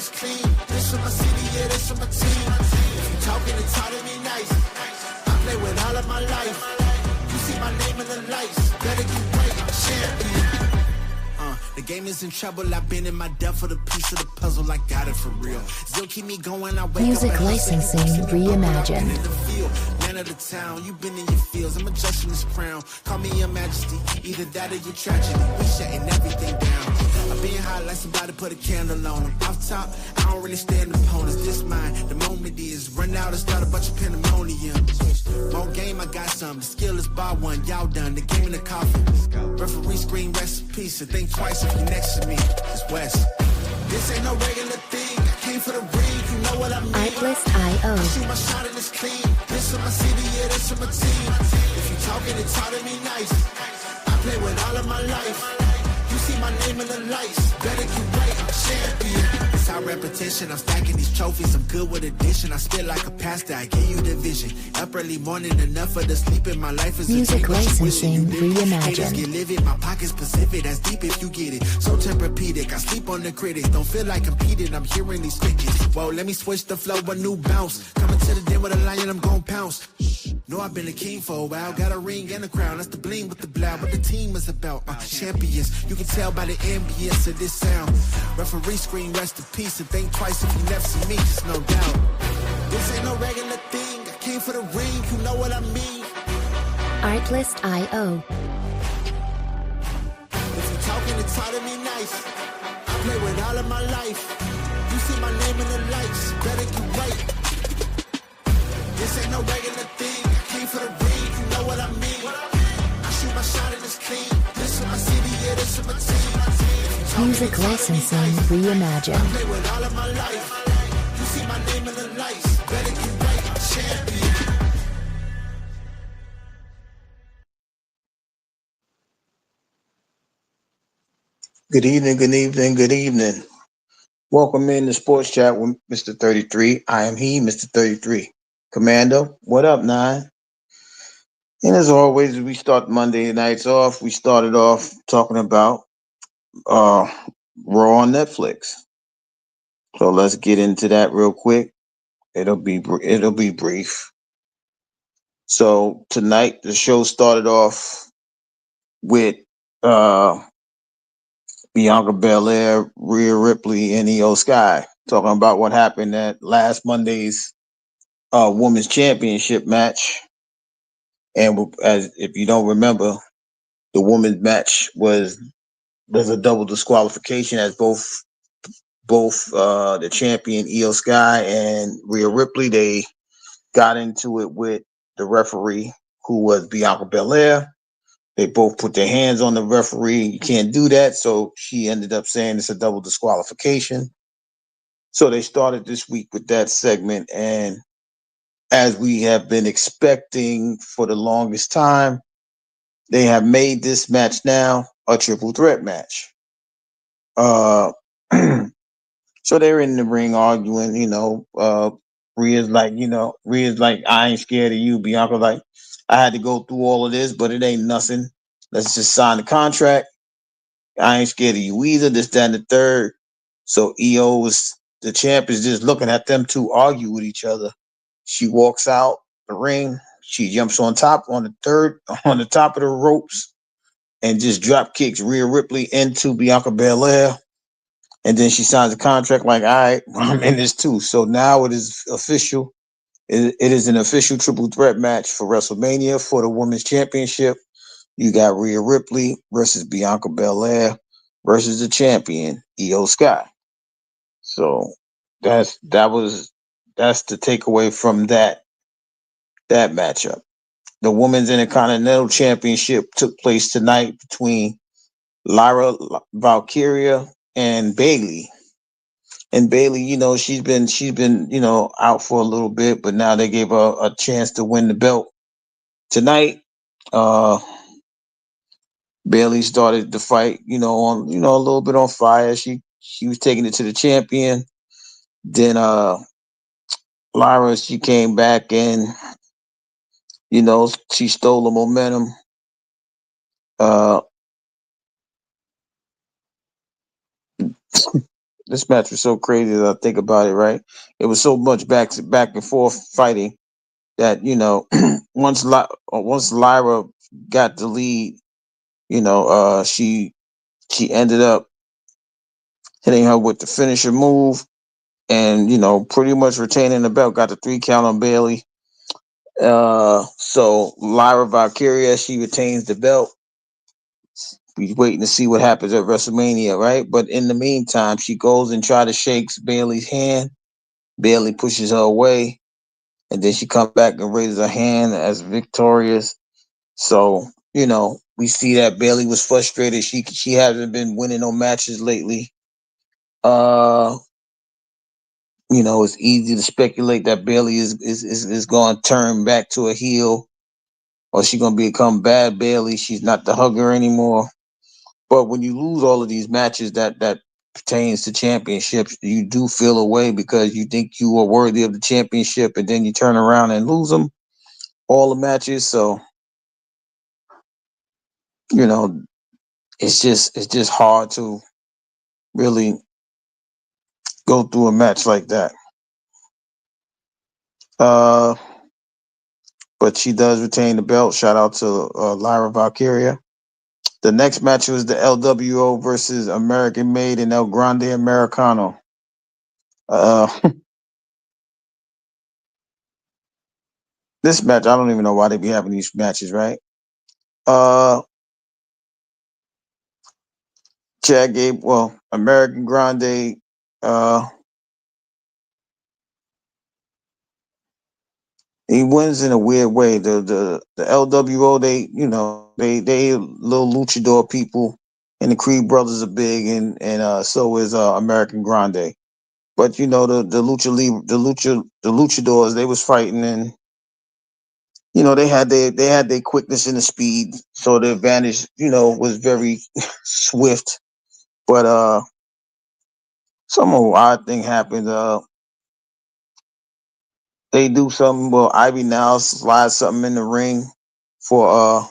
is clean. This for my city, yeah, this for my team. If you talking and talking me nice, I play with all of my life. You see my name in the lights, better get right, I'm a champion. The game is in trouble, I've been in my depth for the piece of the puzzle, I got it for real. Still keep me going, I wake Music up licensing reimagined. in the field, man of the town, you been in your fields, I'm adjusting this crown. Call me your majesty, either that or your tragedy. We shutting everything down. I've been hot like somebody put a candle on them. Off top, I don't really stand opponents. This mine, the moment is run out and start a bunch of pandemonium. More game, I got some. The skill is bar one, y'all done. The game in the coffin. Referee screen, rest in peace. And think twice if you next to me. It's West. This ain't no regular thing. I came for the ring, you know what I mean. Artlist.io. Shoot my shot and it's clean. This for my city, yeah, this for my team. If you talking and talking me nice, I play with all of my life. You see my name in the lights, better get right, I'm a champion. It's our repetition, I'm stacking these trophies, I'm good with addition. I spit like a pastor, I give you the vision. Up early morning, enough for the sleep in my life is Music licensing Haters reimagined. get livid, my pocket's Pacific, that's deep if you get it. So Tempur-Pedic, I sleep on the critics, don't feel like competing, I'm hearing these crickets. Whoa, let me switch the flow, a new bounce. Coming to the den with a lion, I'm gon' pounce. Know I've been a king for a while, got a ring and a crown, that's the bling with the blow. What the team is about, champions. You can tell by the ambience of this sound. Referee screen, rest in peace, and think twice if you never see me, just no doubt. This ain't no regular thing, I came for the ring, you know what I mean. Artlist.io. If you talking and talking me nice, I play with all of my life. You see my name in the lights, better get right. This ain't no regular thing, I came for the ring, you know what I mean. I shoot my shot and it's clean. This for my city, yeah, this for my team. Music licensing reimagined. I play with all of my life. You see my name in the lights, better get right, I'm a champion. Good evening, good evening, good evening. Welcome in to Sports Chat with Mr. 33. I am he, Mr. 33. Commando, what up, Nine? And as always, we start Monday nights off. We started off talking about Raw on Netflix. So let's get into that real quick. It'll be brief. So tonight the show started off with Bianca Belair, Rhea Ripley, and Io Sky talking about what happened at last Monday's Women's Championship match. And as if you don't remember, the women's match was a double disqualification as both the champion Io Sky and Rhea Ripley, they got into it with the referee, who was Bianca Belair. They both put their hands on the referee. You can't do that. So she ended up saying it's a double disqualification. So they started this week with that segment. And as we have been expecting for the longest time, they have made this match now a triple threat match. So they're in the ring arguing, Rhea's like, I ain't scared of you. Bianca like, I had to go through all of this, but it ain't nothing. Let's just sign the contract. I ain't scared of you either. This, that, and the third. So the champ is just looking at them two argue with each other. She walks out the ring. She jumps on top on the top of the ropes and just drop kicks Rhea Ripley into Bianca Belair. And then she signs a contract like, all right, I'm in this too. So now it is official. It is an official triple threat match for WrestleMania for the Women's Championship. You got Rhea Ripley versus Bianca Belair versus the champion, Io Sky. So that's the takeaway from that matchup. The Women's Intercontinental Championship took place tonight between Lyra Valkyria and Bayley. And Bayley, she's been out for a little bit, but now they gave her a chance to win the belt tonight. Bayley started the fight, on a little bit on fire. She was taking it to the champion. Then Lyra, she came back and she stole the momentum. This match was so crazy that I think about it. Right, it was so much back and forth fighting that once Lyra got the lead, she ended up hitting her with the finisher move, and pretty much retaining the belt. Got the 3 count on Bailey. So Lyra Valkyria, she retains the belt. We waiting to see what happens at WrestleMania, right? But in the meantime, she goes and try to shakes Bailey's hand. Bailey pushes her away, and then she comes back and raises her hand as victorious. So we see that Bailey was frustrated. She hasn't been winning no matches lately. Uh, it's easy to speculate that Bailey is going to turn back to a heel, or she's going to become bad Bailey. She's not the hugger anymore. But when you lose all of these matches that pertains to championships, you do feel away because you think you are worthy of the championship, and then you turn around and lose them all the matches. So you know, it's just hard to really go through a match like that. Uh, but she does retain the belt. Shout out to Lyra Valkyria. The next match was the LWO versus American Made and El Grande Americano. Uh, this match, I don't even know why they be having these matches, right? Uh, Chad Gable, well, American Grande, uh, he wins in a weird way. The LWO, they little luchador people, and the Creed brothers are big, and so is American Grande. But the luchadors, they was fighting, and they had their quickness and the speed, so the advantage was very swift. But some odd thing happened. They do something. Well, Ivy now slides something in the ring for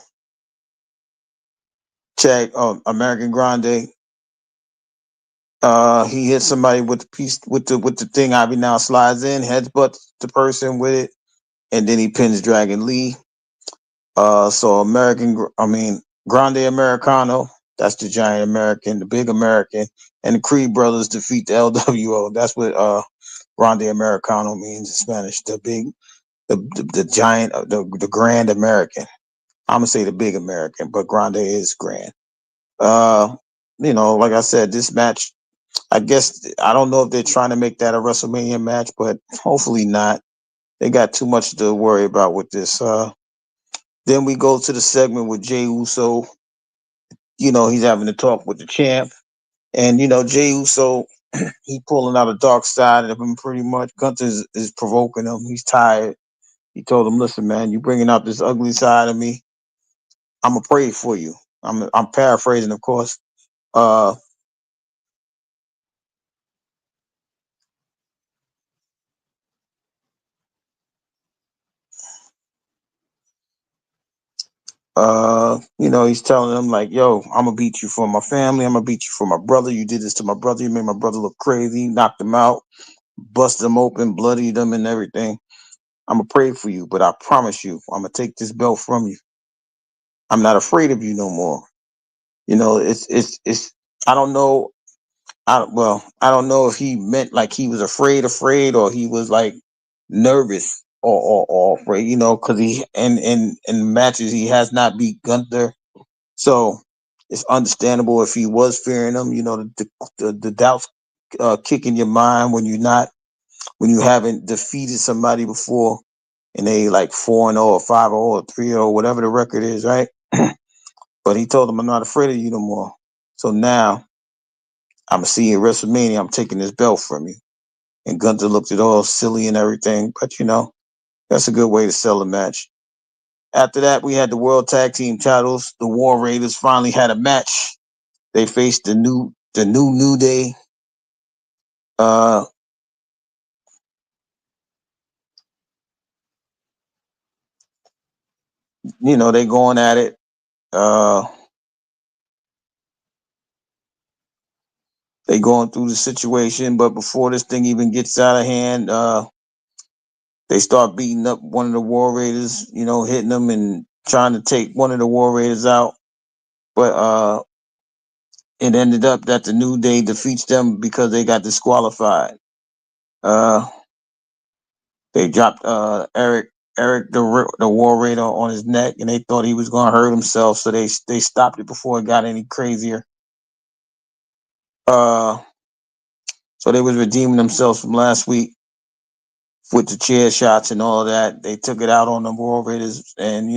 Chad American Grande. He hits somebody with the piece with the thing. Ivy now slides in, headbutts the person with it, and then he pins Dragon Lee. So Grande Americano. That's the giant American, the big American, and the Creed brothers defeat the LWO. That's what Grande Americano means in Spanish. The big, the giant, the grand American. I'm gonna say the big American, but Grande is grand. Uh, like I said, this match. I guess I don't know if they're trying to make that a WrestleMania match, but hopefully not. They got too much to worry about with this. Then we go to the segment with Jey Uso. He's having to talk with the champ, and Jey Uso, he pulling out a dark side of him pretty much. Gunther is provoking him. He's tired. He told him, "Listen, man, you bringing out this ugly side of me. I'm gonna pray for you." I'm paraphrasing, of course. Uh, he's telling him like, "Yo, I'm gonna beat you for my family. I'm gonna beat you for my brother. You did this to my brother. You made my brother look crazy. Knocked him out, busted him open, bloodied him, and everything. I'm gonna pray for you, but I promise you, I'm gonna take this belt from you. I'm not afraid of you no more." It's. I don't know. I don't know if he meant like he was afraid, or he was like nervous or afraid. Because he in matches he has not beat Gunther, so it's understandable if he was fearing him. The doubts kick in your mind when you haven't defeated somebody before, and they like 4-0 or 5-0 or 3-0, whatever the record is, right? But he told him, "I'm not afraid of you no more. So now I'm gonna see you at WrestleMania. I'm taking this belt from you." And Gunther looked at all silly and everything, but that's a good way to sell a match. After that, we had the World Tag Team titles. The War Raiders finally had a match. They faced the New Day. Uh, they going at it. Uh, They going through the situation, but before this thing even gets out of hand, they start beating up one of the War Raiders, hitting them and trying to take one of the War Raiders out. But it ended up that the New Day defeats them because they got disqualified. Uh, they dropped Eric the War Raider on his neck, and they thought he was going to hurt himself, so they stopped it before it got any crazier. So they was redeeming themselves from last week with the chair shots and all of that. They took it out on the War Raiders, and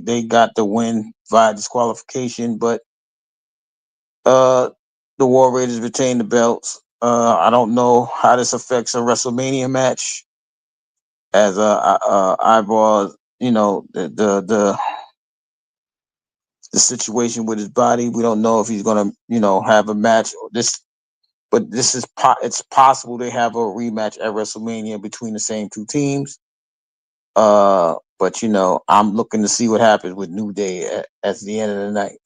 they got the win via disqualification. But the War Raiders retained the belts. I don't know how this affects a WrestleMania match, as eyeball, the situation with his body. We don't know if he's gonna, have a match. But this is it's possible they have a rematch at WrestleMania between the same two teams. But I'm looking to see what happens with New Day at the end of the night.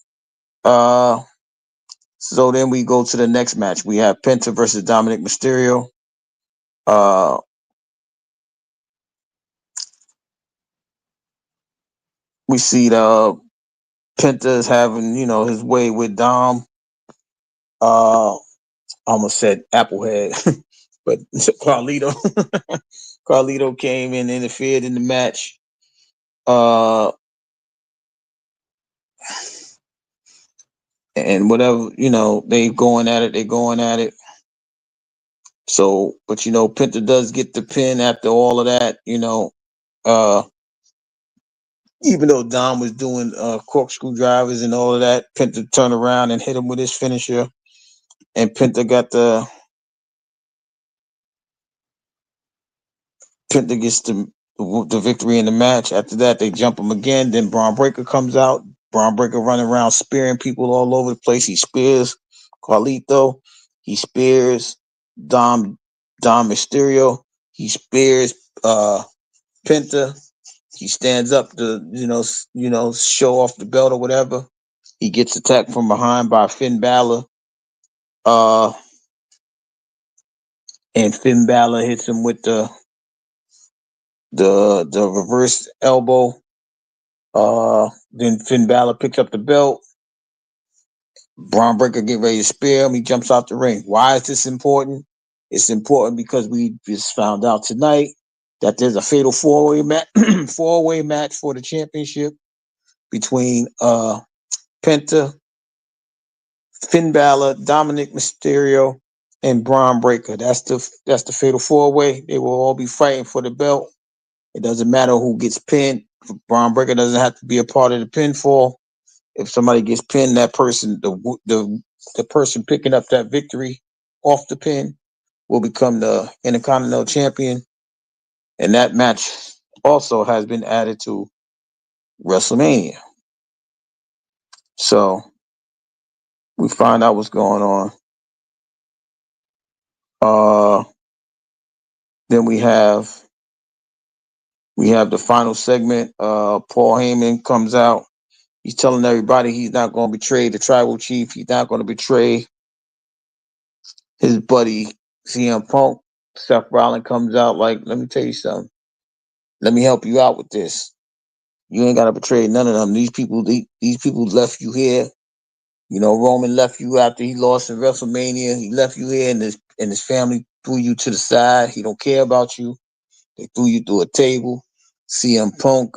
So then we go to the next match. We have Penta versus Dominic Mysterio. We see the Penta is having, his way with Dom. I almost said Applehead, but Carlito. Carlito came and interfered in the match. And whatever, they going at it, So, but Penta does get the pin after all of that, uh, even though Dom was doing corkscrew drivers and all of that, Penta turned around and hit him with his finisher, and Penta gets the victory in the match. After that, they jump him again. Then Braun Breaker comes out. Braun Breaker running around spearing people all over the place. He spears Carlito. He spears Dom Mysterio. He spears Penta. He stands up to show off the belt or whatever. He gets attacked from behind by Finn Balor. And Finn Balor hits him with the reverse elbow. Then Finn Balor picks up the belt. Braun Breaker get ready to spear him. He jumps out the ring. Why is this important? It's important because we just found out tonight that there's a fatal four-way match for the championship between Penta, Finn Balor, Dominic Mysterio, and Braun Breaker. That's the fatal four-way. They will all be fighting for the belt. It doesn't matter who gets pinned. Braun Breaker doesn't have to be a part of the pinfall. If somebody gets pinned, that person, the person picking up that victory off the pin, will become the Intercontinental Champion. And that match also has been added to WrestleMania. So we find out what's going on. Then we have the final segment. Paul Heyman comes out. He's telling everybody he's not going to betray the tribal chief. He's not going to betray his buddy CM Punk. Seth Rollins comes out like, let me tell you something. Let me help you out with this. You ain't got to betray none of them. These people left you here. Roman left you after he lost in WrestleMania. He left you here, and his family threw you to the side. He don't care about you. They threw you through a table. CM Punk,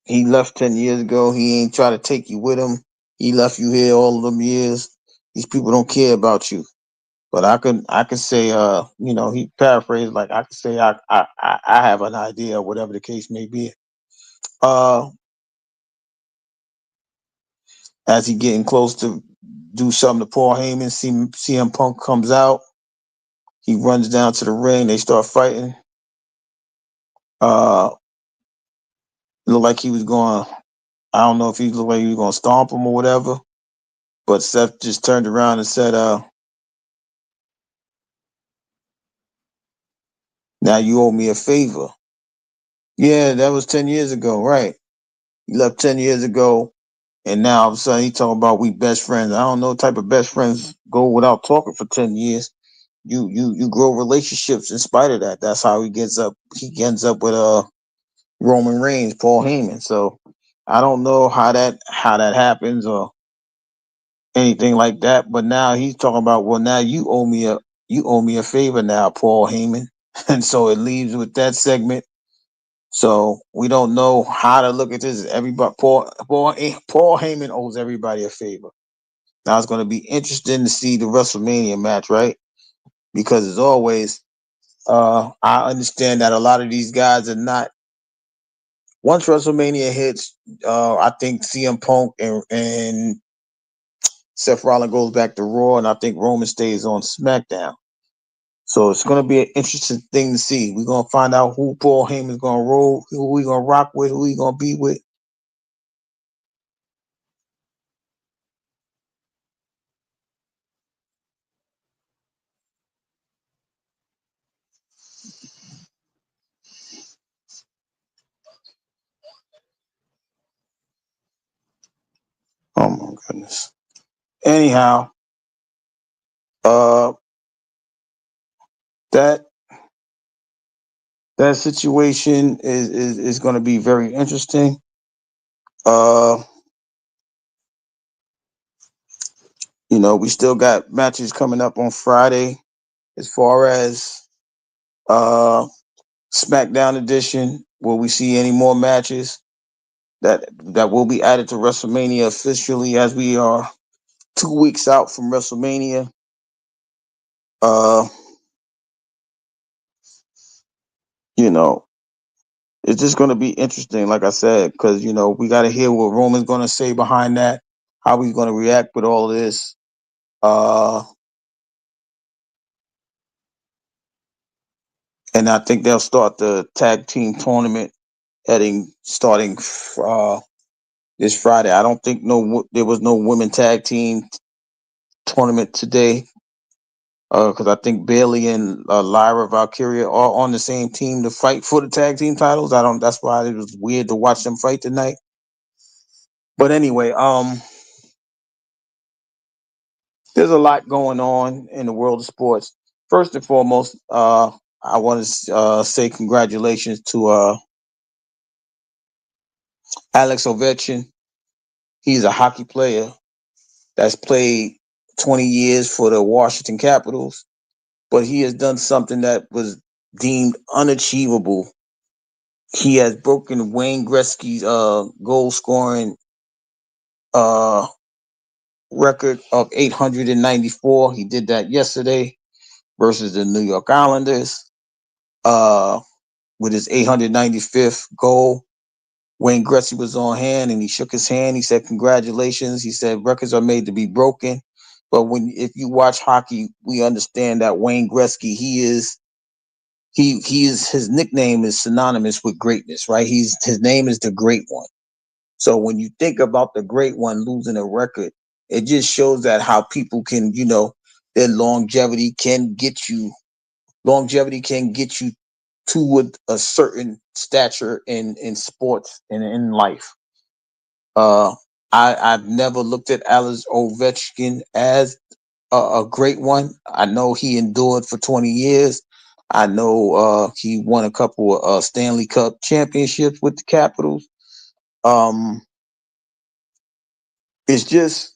he left 10 years ago. He ain't try to take you with him. He left you here all of them years. These people don't care about you. But I could say, he paraphrased like I could say I have an idea, whatever the case may be. As he getting close to do something to Paul Heyman, CM Punk comes out. He runs down to the ring. They start fighting. Looked like he was going. I don't know if he looked like he was going to stomp him or whatever. But Seth just turned around and said, "Now you owe me a favor." Yeah, that was 10 years ago, right? He left 10 years ago. And now all of a sudden he talking about we best friends. I don't know what type of best friends go without talking for 10 years. You grow relationships in spite of that. That's how he ends up with Roman Reigns, Paul Heyman. So I don't know how that happens or anything like that. But now he's talking about, well, now you owe me a favor now, Paul Heyman. And so it leaves with that segment. So we don't know how to look at this. Everybody, Paul Heyman owes everybody a favor. Now it's going to be interesting to see the WrestleMania match, right? Because as always, I understand that a lot of these guys are not. Once WrestleMania hits, I think CM Punk and Seth Rollins goes back to Raw, and I think Roman stays on SmackDown. So it's going to be an interesting thing to see. We're going to find out who Paul Heyman's going to roll, who we going to rock with, who he going to be with. Oh my goodness. Anyhow, uh, that that situation is going to be very interesting. Uh, we still got matches coming up on Friday as far as uh SmackDown edition. Will we see any more matches that will be added to WrestleMania officially as we are 2 weeks out from WrestleMania? Uh, you know, it's just going to be interesting, like I said, because we got to hear what Roman's going to say behind that, how he's going to react with all of this. Uh, and I think they'll start the tag team tournament starting this Friday. I don't think there was no women tag team tournament today because I think Bailey and Lyra Valkyria are on the same team to fight for the tag team titles. I don't. That's why it was weird to watch them fight tonight. But anyway, there's a lot going on in the world of sports. First and foremost, I want to say congratulations to Alex Ovechkin. He's a hockey player that's played 20 years for the Washington Capitals, but he has done something that was deemed unachievable. He has broken Wayne Gretzky's goal scoring uh, record of 894. He did that yesterday versus the New York Islanders with his 895th goal. Wayne Gretzky was on hand and he shook his hand. He said, "Congratulations." He said, "Records are made to be broken." But if you watch hockey, we understand that Wayne Gretzky, his nickname is synonymous with greatness, right? His name is the Great One. So when you think about the Great One losing a record, it just shows that how people can, their longevity can get you to a certain stature in sports and in life. I've never looked at Alex Ovechkin as a great one. I know he endured for 20 years. I know he won a couple of Stanley Cup championships with the Capitals. Um, it's just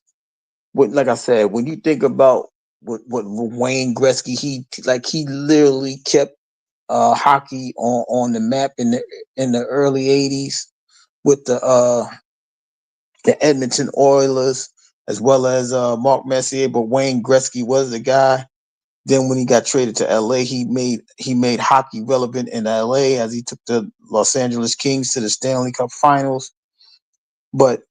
like I said, when you think about what Wayne Gretzky, he literally kept hockey on the map in the early '80s with the Edmonton Oilers as well as Mark Messier. But Wayne Gretzky was the guy. Then when he got traded to LA, he made hockey relevant in LA as he took the Los Angeles Kings to the Stanley Cup Finals. But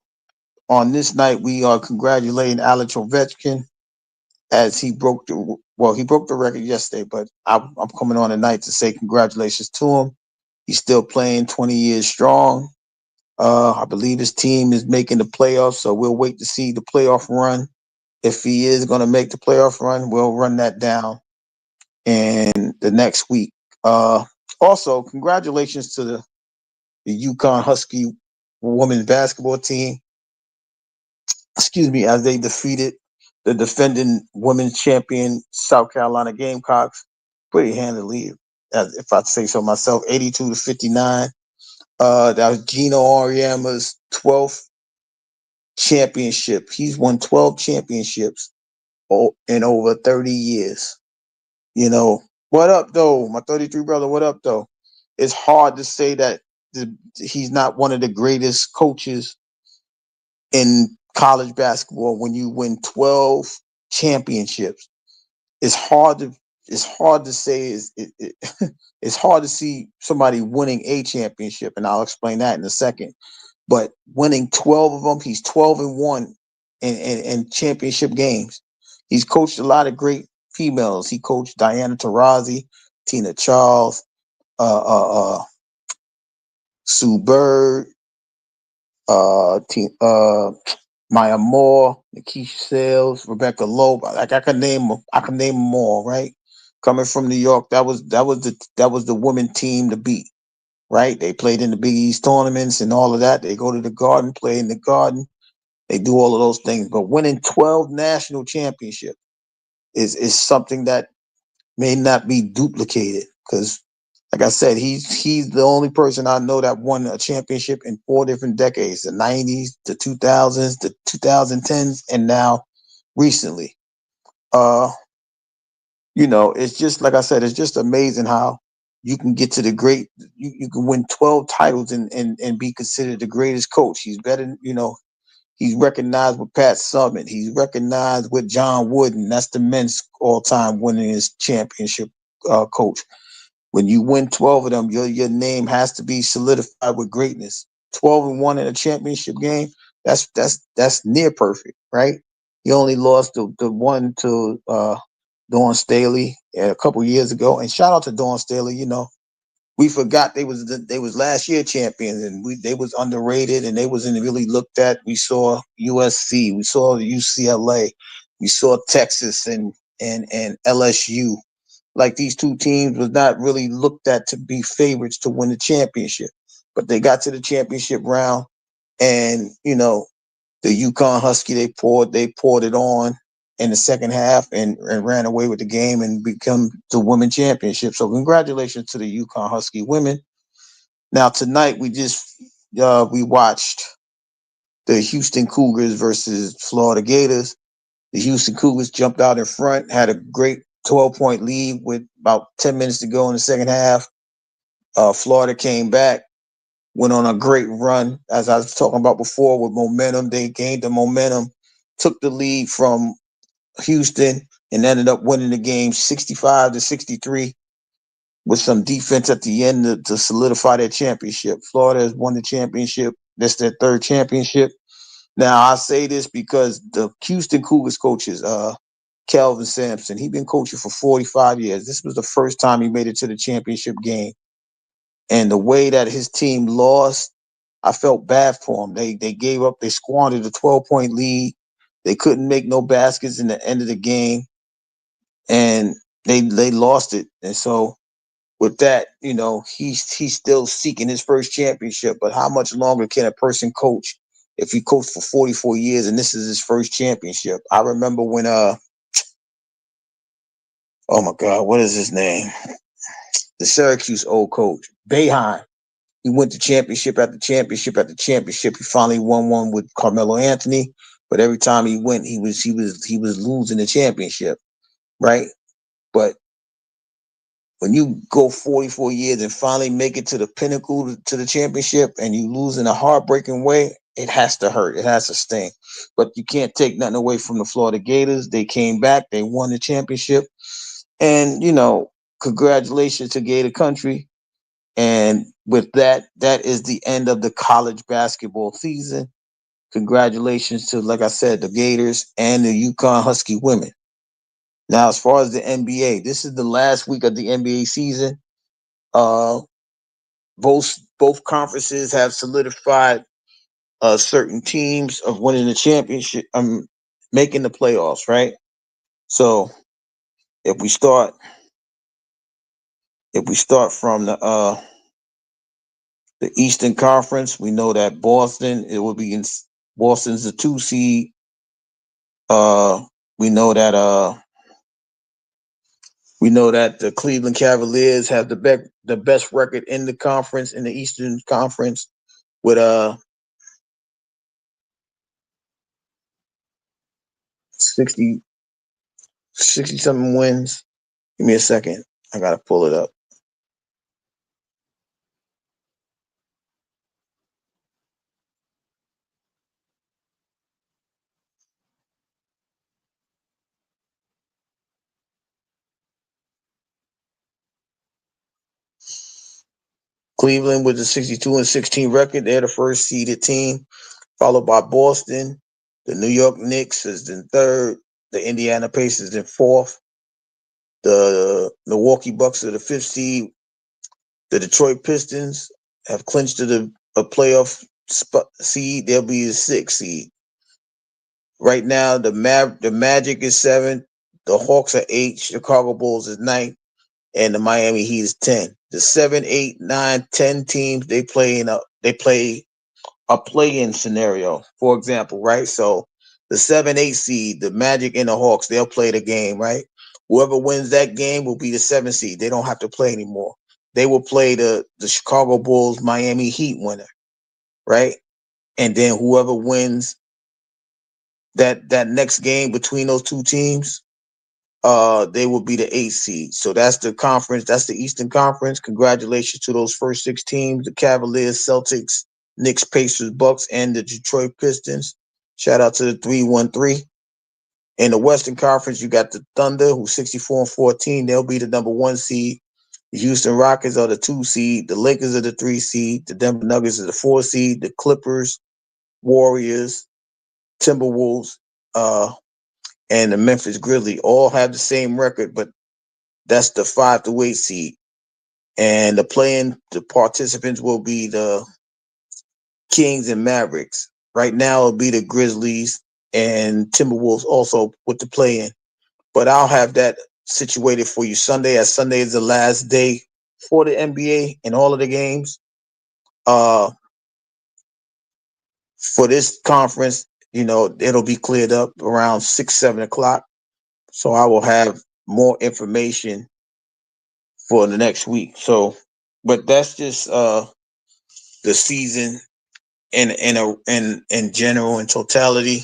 on this night, we are congratulating Alex Ovechkin as he broke the record yesterday. But I'm coming on tonight to say congratulations to him. He's still playing 20 years strong. I believe his team is making the playoffs, so we'll wait to see the playoff run. If he is going to make the playoff run, we'll run that down in the next week. Also, congratulations to the UConn Husky women's basketball team. excuse me, as they defeated the defending women's champion South Carolina Gamecocks pretty handily, as if I'd say so myself, 82-59. That was Gino Auriemma's 12th championship. He's won 12 championships in over 30 years. You know, what up though? My 33 brother, what up though? It's hard to say that he's not one of the greatest coaches in college basketball when you win 12 championships. It's hard to say it's hard to see somebody winning a championship, and I'll explain that in a second. But winning 12 of them, he's 12-1 in championship games. He's coached a lot of great females. He coached Diana Taurasi, Tina Charles, Sue Bird, Maya Moore, Nikisha Sales, Rebecca Loeb. Like I can name them all, right? Coming from New York, that was the women team to beat, right? They played in the Big East tournaments and all of that. They go to the Garden, play in the Garden. They do all of those things. But winning 12 national championships is something that may not be duplicated because, like I said, he's the only person I know that won a championship in 4 different decades: the 90s, the 2000s, the 2010s, and now recently. It's just like I said, it's just amazing how you can get to the great. You can win 12 titles and be considered the greatest coach. He's better, He's recognized with Pat Summitt. He's recognized with John Wooden. That's the men's all-time winningest championship coach. When you win 12 of them, your name has to be solidified with greatness. 12-1 in a championship game, that's near perfect, right? He only lost the one to Dawn Staley a couple years ago. And shout out to Dawn Staley. We forgot they was last year champions, and they was underrated, and they wasn't really looked at. We saw USC, we saw UCLA, we saw Texas and LSU. Like these two teams was not really looked at to be favorites to win the championship, but they got to the championship round, and the UConn Husky they poured it on in the second half and ran away with the game and become the women championship. So congratulations to the UConn Husky women. Now tonight we watched the Houston Cougars versus Florida Gators. The Houston Cougars jumped out in front, had a great 12-point lead with about 10 minutes to go in the second half. Florida came back, went on a great run, as I was talking about before, with momentum. They gained the momentum, took the lead from Houston, and ended up winning the game 65-63 with some defense at the end to solidify their championship. Florida has won the championship. That's their third championship. Now, I say this because the Houston Cougars coaches, Kelvin Sampson, he's been coaching for 45 years. This was the first time he made it to the championship game. And the way that his team lost, I felt bad for him. They gave up. They squandered a 12-point lead. They couldn't make no baskets in the end of the game, and they lost it. And so with that, he's still seeking his first championship. But how much longer can a person coach if he coached for 44 years and this is his first championship? I remember when oh my God, what is his name? The Syracuse old coach, Boeheim. He went to championship after championship after championship. He finally won one with Carmelo Anthony, but every time he went, he was losing the championship, right? But when you go 44 years and finally make it to the pinnacle, to the championship, and you lose in a heartbreaking way, it has to hurt. It has to sting. But you can't take nothing away from the Florida Gators. They came back. They won the championship. And, congratulations to Gator Country. And with that, that is the end of the college basketball season. Congratulations to, like I said, the Gators and the UConn Husky women. Now, as far as the NBA, this is the last week of the NBA season. Both conferences have solidified certain teams of winning the championship, making the playoffs, right? So if we start from the Eastern Conference, we know that Boston's the 2 seed. Uh, we know that the Cleveland Cavaliers have the best record in the conference, in the Eastern Conference, with 60 something wins. Give me a second. I gotta pull it up. Cleveland with the 62-16 record. They're the first seeded team, followed by Boston. The New York Knicks is in third. The Indiana Pacers in fourth. The Milwaukee Bucks are the fifth seed. The Detroit Pistons have clinched a playoff seed. They'll be the sixth seed. Right now, the Magic is seventh. The Hawks are eighth. Chicago Bulls is ninth, and the Miami Heat is 10. The 7, 8, 9, 10 teams they play a play-in scenario. For example, right? So the 7, 8 seed, the Magic and the Hawks, they'll play the game, right? Whoever wins that game will be the 7 seed. They don't have to play anymore. They will play the Chicago Bulls Miami Heat winner, right? And then whoever wins that next game between those two teams, they will be the 8th seed. So that's the conference. That's the Eastern Conference. Congratulations to those first 6 teams: the Cavaliers, Celtics, Knicks, Pacers, Bucks, and the Detroit Pistons. Shout out to the 313. In the Western Conference, you got the Thunder, who's 64-14. They'll be the number 1 seed. The Houston Rockets are the 2 seed. The Lakers are the 3 seed. The Denver Nuggets are the 4 seed. The Clippers, Warriors, Timberwolves, and the Memphis Grizzlies all have the same record, but that's the 5 to 8 seed. And the participants will be the Kings and Mavericks. Right now, it'll be the Grizzlies and Timberwolves also with the play-in. But I'll have that situated for you Sunday, as Sunday is the last day for the NBA and all of the games. For this conference, it'll be cleared up around 6, 7 o'clock. So I will have more information for the next week. So, but that's just the season in general, in totality.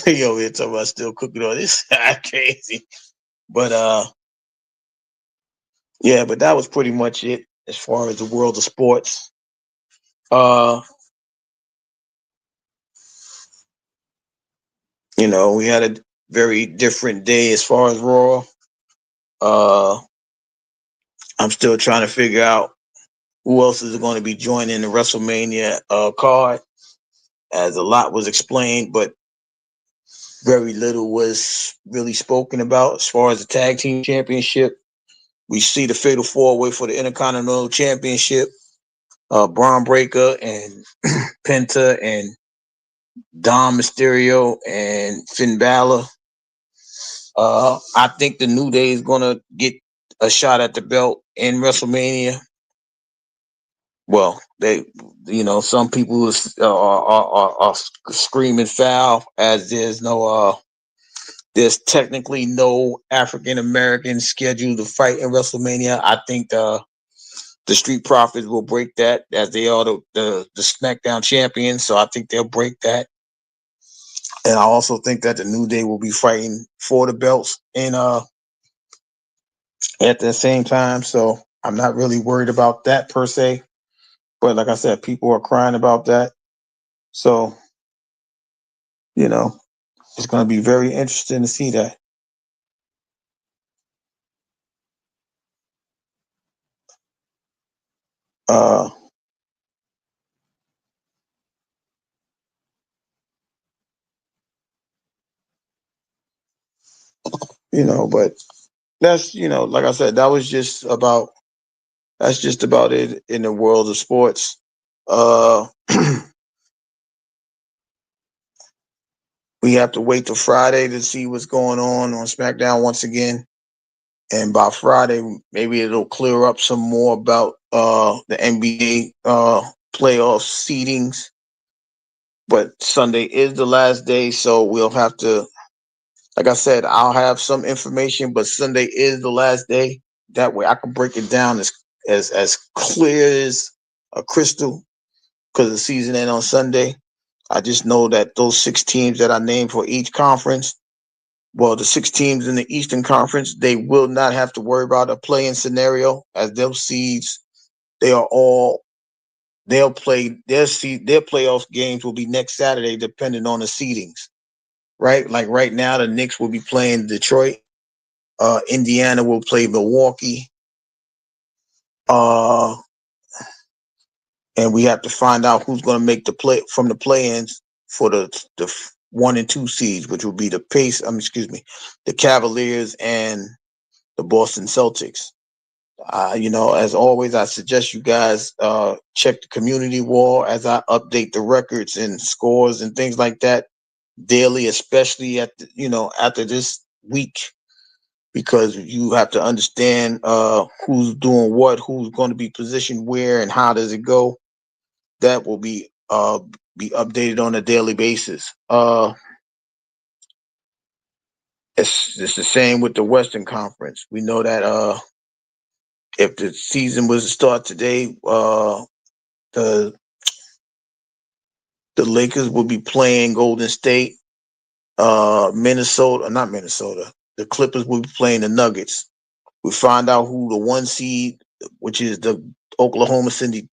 Yo, we're talking about still cooking on this. Crazy. But yeah, but that was pretty much it as far as the world of sports. We had a very different day as far as Raw. I'm still trying to figure out who else is going to be joining the WrestleMania card, as a lot was explained, but very little was really spoken about as far as the tag team championship. We see the Fatal 4-Way for the Intercontinental Championship. Braun Breaker and Penta and Dom Mysterio and Finn Balor. I think the New Day is going to get a shot at the belt in WrestleMania. Well, some people are screaming foul, as there's technically no African American scheduled to fight in WrestleMania. I think the Street Profits will break that, as they are the SmackDown champions. So I think they'll break that. And I also think that the New Day will be fighting for the belts at the same time. So I'm not really worried about that per se. But like I said, people are crying about that. So, it's going to be very interesting to see that. Uh, but that's, like I said, that's just about it in the world of sports. we have to wait till Friday to see what's going on SmackDown once again. And by Friday, maybe it'll clear up some more about the NBA playoff seedings. But Sunday is the last day, so we'll have to, like I said, I'll have some information, but Sunday is the last day. That way I can break it down as clear as a crystal, because the season ends on Sunday. I just know that those 6 teams that I named for each conference, well, the 6 teams in the Eastern Conference, they will not have to worry about a play-in scenario, as those seeds, they'll play their playoff games will be next Saturday, depending on the seedings. Right? Like right now, the Knicks will be playing Detroit. Indiana will play Milwaukee. And we have to find out who's going to make the play-ins for the 1 and 2 seeds, which will be the the Cavaliers and the Boston Celtics. As always, I suggest you guys check the community wall as I update the records and scores and things like that daily, especially after this week, because you have to understand who's doing what, who's going to be positioned where, and how does it go. That will be updated on a daily basis. It's the same with the Western Conference. We know that if the season was to start today, the Lakers will be playing Golden State. Not Minnesota. The Clippers will be playing the Nuggets. We find out who the 1 seed, which is the Oklahoma City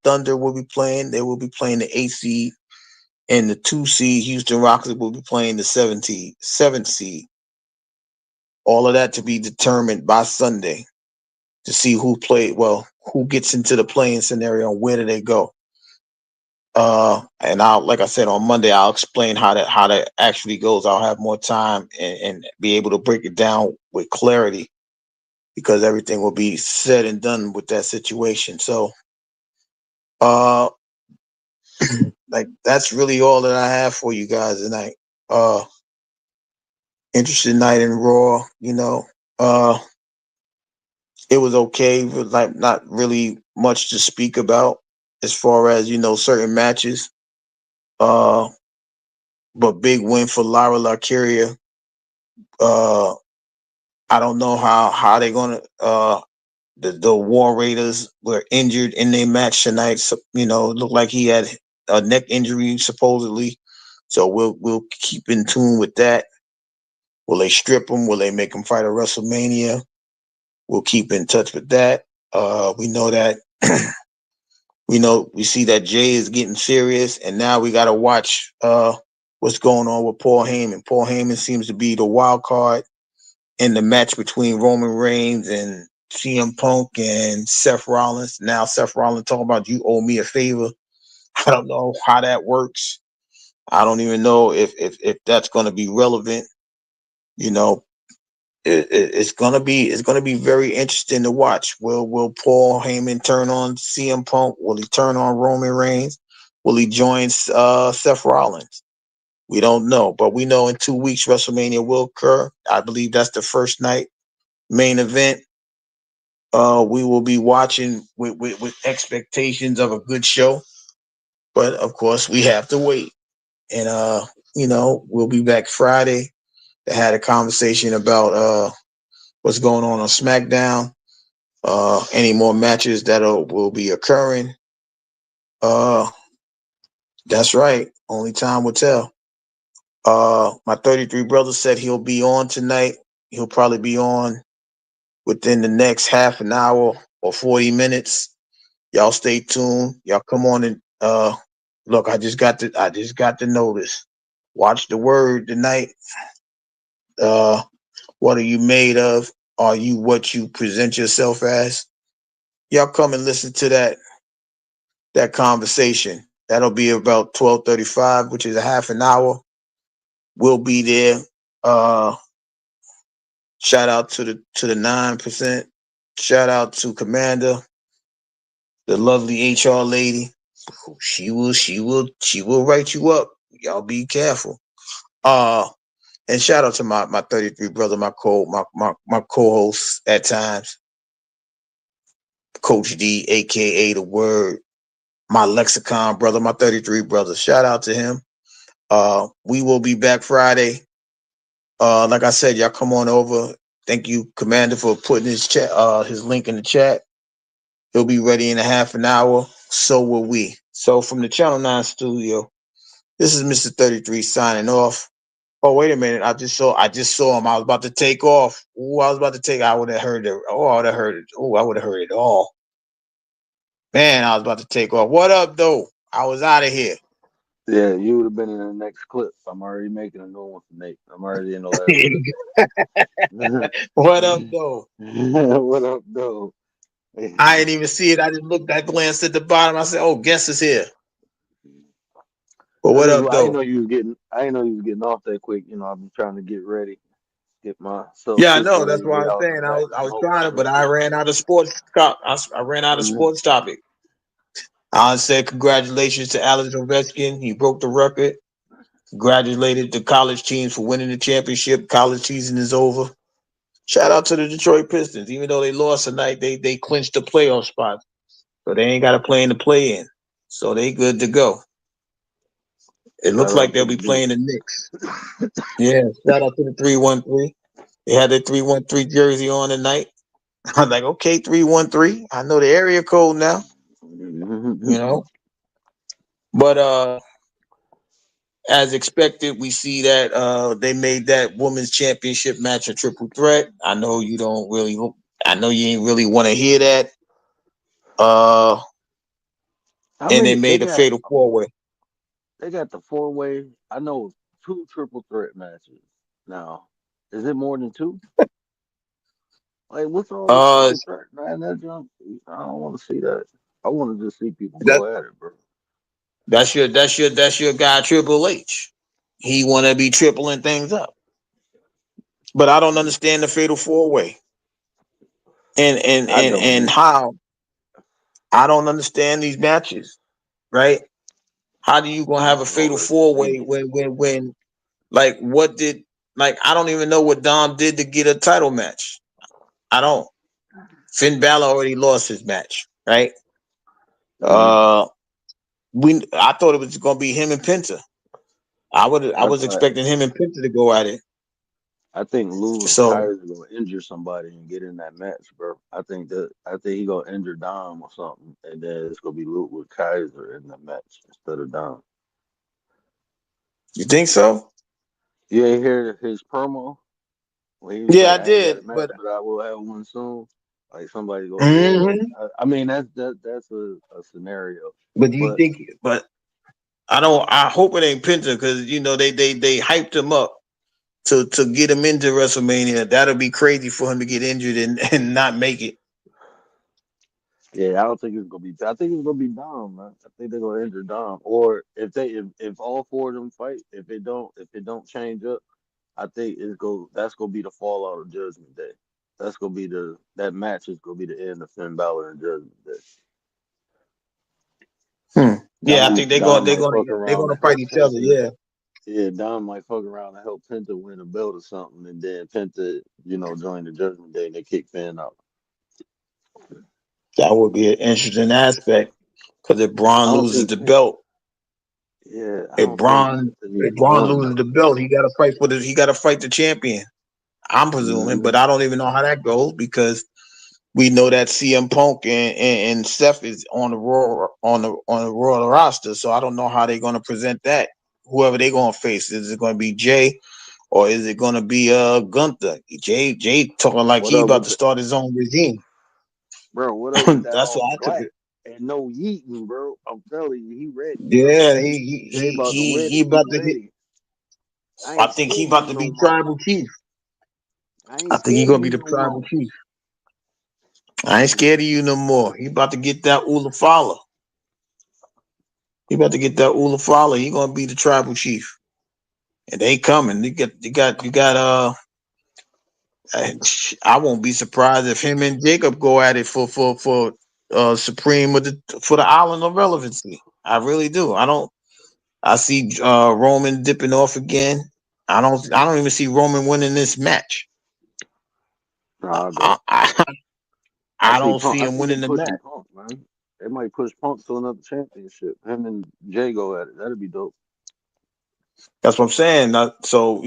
Thunder, will be playing. They will be playing the 8 seed, and the 2 seed Houston Rockets will be playing the 7th seed. All of that to be determined by Sunday to see who gets into the playing scenario and where do they go. And like I said, on Monday, I'll explain how that actually goes. I'll have more time and be able to break it down with clarity, because everything will be said and done with that situation. So, like, that's really all that I have for you guys tonight. Interesting night in Raw, it was okay, but like not really much to speak about as far as, certain matches. But big win for Lara Lacaria. I don't know how they're gonna. The War Raiders were injured in their match tonight. So, it looked like he had a neck injury supposedly. So we'll keep in tune with that. Will they strip him? Will they make him fight at WrestleMania? We'll keep in touch with that. We know that. We see that Jay is getting serious, and now we got to watch what's going on with Paul Heyman. Paul Heyman seems to be the wild card in the match between Roman Reigns and CM Punk and Seth Rollins. Now Seth Rollins talking about, you owe me a favor. I don't know how that works. I don't even know if that's going to be relevant. It's gonna be very interesting to watch. Will Paul Heyman turn on CM Punk? Will he turn on Roman Reigns? Will he join Seth Rollins? We don't know, but we know in 2 weeks WrestleMania will occur. I believe that's the first night main event. We will be watching with expectations of a good show, but of course we have to wait. And we'll be back Friday to have a conversation about what's going on SmackDown, any more matches that will be occurring. That's right. Only time will tell. My 33 brother said he'll be on tonight. He'll probably be on within the next half an hour or 40 minutes. Y'all stay tuned. Y'all come on and look, I just got the notice. Watch the word tonight. What are you made of? Are you what you present yourself as? Y'all come and listen to that conversation. That'll be about 12:35, which is a half an hour. We'll be there. Shout out to the 9%. Shout out to Commander, the lovely HR lady. She will write you up. y'all be careful. And shout out to my 33 brother, my co-host at times, Coach D, aka the Word, my lexicon brother, my 33 brother. Shout out to him. We will be back Friday. Like I said, y'all come on over. Thank you, Commander, for putting his link in the chat. He'll be ready in a half an hour. So will we. So from the Channel 9 studio, this is Mr. 33 signing off. Oh, wait a minute. I just saw him. I was about to take off. I would have heard it. Oh, I would have heard it. Oh, I would have heard it all. Man, I was about to take off. What up, though? I was out of here. Yeah, you would have been in the next clip. I'm already making a new one for Nate. I'm already in the last clip. What up, though? What up, though? I didn't even see it. I just looked. I glanced at the bottom. I said, "Oh, guest is here." But what up, I didn't though? know you was getting. I didn't know you was getting off that quick. You know, I've been trying to get ready, get myself Yeah, I know. That's situated, why get I'm out saying and I back was home trying to, real but I quick. ran out of sports. I ran out of sports topic. I said congratulations to Alex Ovechkin. He broke the record. Congratulated the college teams for winning the championship. College season is over. Shout out to the Detroit Pistons. Even though they lost tonight, they clinched the playoff spot. So they ain't got to play in the play-in. So they good to go. It looks Shout like out they'll to the be playing the Knicks. Knicks. Yeah, shout out to the 313. They had their 313 jersey on tonight. I'm like, okay, 313. I know the area code now, you know. But as expected, we see that they made that women's championship match a triple threat. I know you ain't really want to hear that. How And they many they made a got? fatal four-way. They got the 4-way. I know 2 triple threat matches. Now, is it more than 2? Like, what's all this Uh triple threat, man? That junk, I don't want to see that. I want to just see people that go at it, bro. that's your guy Triple H. He want to be tripling things up. But I don't understand the fatal four-way. And and I and don't and either. how I don't understand these matches, right? How do you gonna I have a don't know fatal what to four-way see. when like what did like I don't even know what Dom did to get a title match. I don't. Finn Balor already lost his match, right? Mm. Uh I thought it was gonna be him and Penta. I I was thought expecting him and Penta to go at it. I think Lewis So Kaiser gonna injure somebody and get in that match, bro. I think he gonna injure Dom or something, and then it's gonna be Lewis Kaiser in the match instead of Dom. you think so? You ain't hear his promo when he was Yeah, I like, "I ain't got did, a match, but but I will have one soon." Like somebody gonna do it. mhm. I mean, that's a scenario, But do you but think? But I don't. I hope it ain't Penta because they hyped him up to get him into WrestleMania. That'll be crazy for him to get injured and not make it. yeah, I don't think it's gonna be. I think it's gonna be Dom, man. I think they're gonna injure Dom, or if all 4 of them fight, if it don't change up, I think that's gonna be the fallout of Judgment Day. That's gonna be that match is gonna be the end of Finn Balor and Judgment Day. Hmm. Yeah, I think Dom might fuck they're around gonna and fight help each other. Penta. Yeah, Yeah, Dom might fuck around and help Penta win a belt or something, and then Penta, join the Judgment Day and they kick Finn out. that would be an interesting aspect because if I Braun don't loses think the belt, Yeah, I if don't think Braun Penta if need to Braun run loses though. the belt, he got to fight the champion. I'm presuming, Hmm but I don't even know how that goes because we know that CM Punk and Seth is on the Royal roster, so I don't know how they're going to present that. Whoever they're going to face, is it going to be Jay or is it going to be Gunther? Jay talking like What he up about with to the start his own regime. bro? What up with that That's all what I took black it. and no yeeting, bro? I'm telling you, he ready, bro. Yeah, They about to win he it. He about to hit. ready. I I ain't think he scared of about you to no be more. tribal chief. I ain't I think he scared of gonna be you the no tribal more. chief. I ain't scared of you no more. He about to get that Ulafala. He about to get that Ulafala. He gonna be the tribal chief. And they coming. I won't be surprised if him and Jacob go at it for Supreme for the island of relevancy. I really do. I don't I see Roman dipping off again. I don't even see Roman winning this match. Nah, I don't. I, I, I I see don't Punk. see I him see them winning the pushing match. Punk, man. They might push Punk to another championship. Him and Jay go at it. That'd be dope. That's what I'm saying. So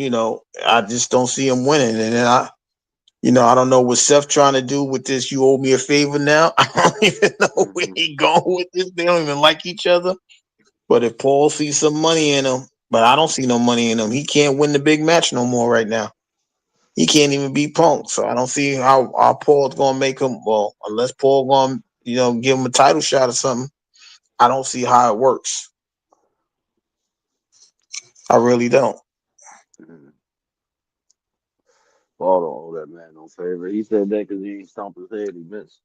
I just don't see him winning. And then I don't know what Seth trying to do with this. You owe me a favor now. I don't even know where Hmm. he going with this. They don't even like each other. But if Paul sees some money in him, but I don't see no money in him, he can't win the big match no more right now. He can't even beat Punk. So I don't see how Paul's gonna make him. Well, unless Paul gonna give him a title shot or something. I don't see how it works. I really don't. Hmm. Paul don't owe that man no favor. He said that because he ain't stomped his head. He missed.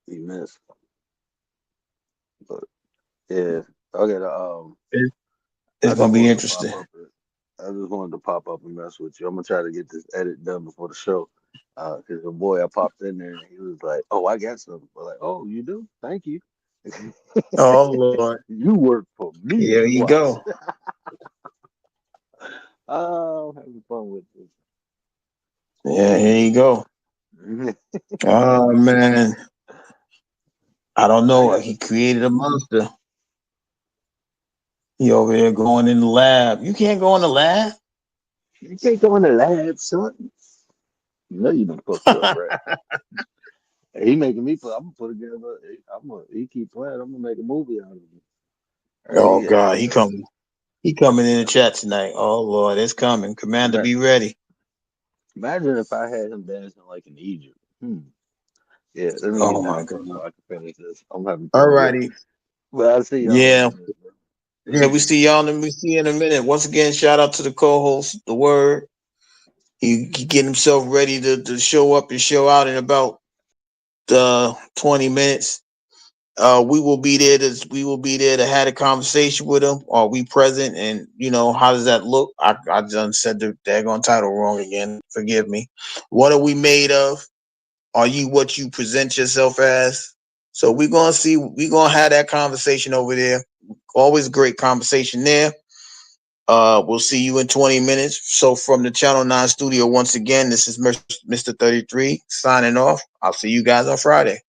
He missed. But yeah, okay. It's I just gonna be wanted to pop interesting. up. I just wanted to pop up and mess with you. I'm gonna try to get this edit done before the show. Cause the boy I popped in there and he was like, "Oh, I got some." But like, "Oh, you do? Thank you." Oh Lord. You work for me. Here you Watch. go. Oh, I'm having fun with this. Yeah, here you go. Mhm. Oh man. I don't I know. got He created a monster. He over there going in the lab. You can't go in the lab. you can't go in the lab, son. You know you done fucked up, right? He making me put. I'm gonna put together. I'm gonna. He keep playing. I'm gonna make a movie out of him. Oh He God, he ass. coming. He coming in the chat tonight. Oh Lord, it's coming. Commander, Ima- be ready. Imagine if I had him dancing like in Egypt. Hmm. Yeah, let me get Oh down my first God. so I can finish this. I'm having All fun with it. righty. But I'll see y'all in a Yeah. minute, Yeah, bro. we see y'all and we see you in a minute. Once again, shout out to the co-host, the word. He getting himself ready to show up and show out in about 20 minutes. We will be there to have a conversation with him. Are we present? And how does that look? I just said the daggone title wrong again. Forgive me. What are we made of? Are you what you present yourself as? So we're gonna see. We're gonna have that conversation over there. Always great conversation there. We'll see you in 20 minutes. So from the Channel 9 studio, once again, this is Mr. 33 signing off. I'll see you guys on Friday.